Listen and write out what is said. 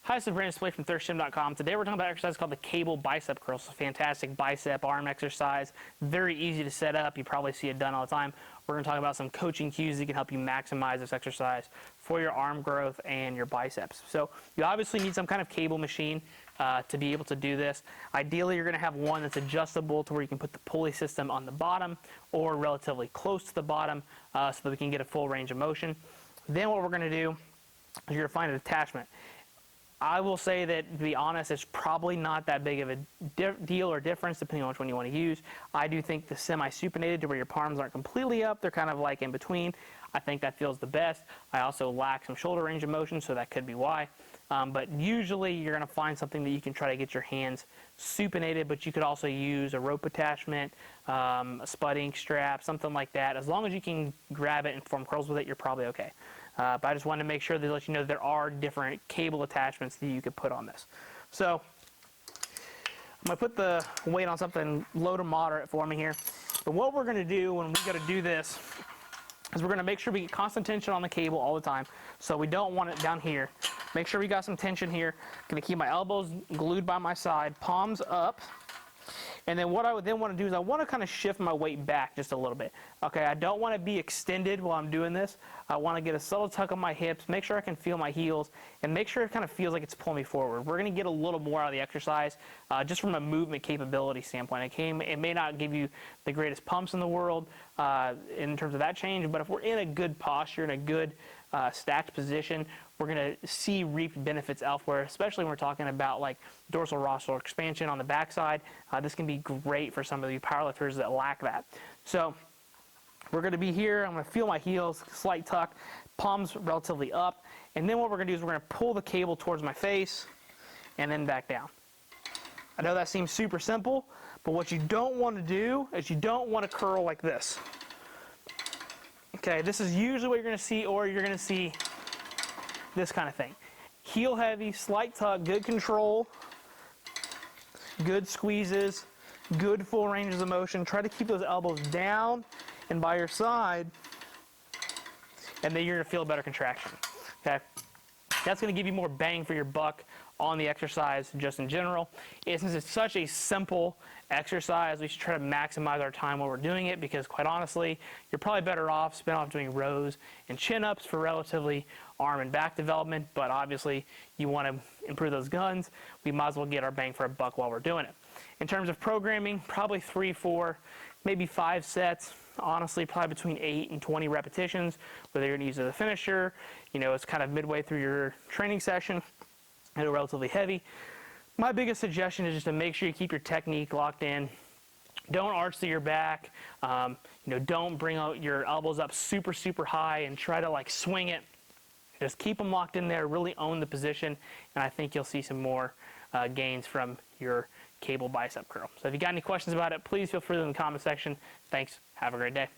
Hi, this is Brandon Splay from thirstgym.com. Today we're talking about an exercise called the cable bicep curl. It's a fantastic bicep arm exercise. Very easy to set up. You probably see it done all the time. We're going to talk about some coaching cues that can help you maximize this exercise for your arm growth and your biceps. So you obviously need some kind of cable machine to be able to do this. Ideally, you're going to have one that's adjustable to where you can put the pulley system on the bottom or relatively close to the bottom so that we can get a full range of motion. Then what we're going to do is you're going to find an attachment. I will say that, to be honest, it's probably not that big of a deal or difference depending on which one you want to use. I do think the semi-supinated, to where your palms aren't completely up, they're kind of like in between. I think that feels the best. I also lack some shoulder range of motion, so that could be why. But usually you're going to find something that you can try to get your hands supinated, but you could also use a rope attachment, a spudding strap, something like that. As long as you can grab it and form curls with it, you're probably okay. But I just wanted to make sure to let you know there are different cable attachments that you could put on this. So I'm going to put the weight on something low to moderate for me here. But what we're going to do when we got to do this is we're going to make sure we get constant tension on the cable all the time. So we don't want it down here. Make sure we got some tension here. Going to keep my elbows glued by my side, palms up. And then what I would then want to do is I want to kind of shift my weight back just a little bit. Okay, I don't want to be extended while I'm doing this. I want to get a subtle tuck on my hips, make sure I can feel my heels, and make sure it kind of feels like it's pulling me forward. We're going to get a little more out of the exercise just from a movement capability standpoint. It may not give you the greatest pumps in the world in terms of that change, but if we're in a good posture, in a good stacked position, we're going to see reaped benefits elsewhere, especially when we're talking about like dorsal rostral expansion on the backside. This can be great for some of you powerlifters that lack that. So we're going to be here. I'm going to feel my heels, slight tuck, palms relatively up. And then what we're going to do is we're going to pull the cable towards my face and then back down. I know that seems super simple, but what you don't want to do is you don't want to curl like this. Okay, this is usually what you're going to see, or you're going to see this kind of thing. Heel heavy, slight tuck, good control, good squeezes, good full ranges of motion. Try to keep those elbows down and by your side, and then you're going to feel a better contraction. Okay, that's going to give you more bang for your buck on the exercise just in general. Since it's such a simple exercise, we should try to maximize our time while we're doing it, because quite honestly, you're probably better off spending off doing rows and chin-ups for relatively arm and back development, but obviously you want to improve those guns. We might as well get our bang for a buck while we're doing it. In terms of programming, probably 3, 4, maybe 5 sets. Honestly, probably between 8 and 20 repetitions, whether you're going to use it as a finisher, it's kind of midway through your training session, and relatively heavy. My biggest suggestion is just to make sure you keep your technique locked in. Don't arch to your back. Don't bring out your elbows up super, super high and try to like swing it. Just keep them locked in there, really own the position, and I think you'll see some more gains from your cable bicep curl. So if you got any questions about it, please feel free to in the comment section. Thanks. Have a great day.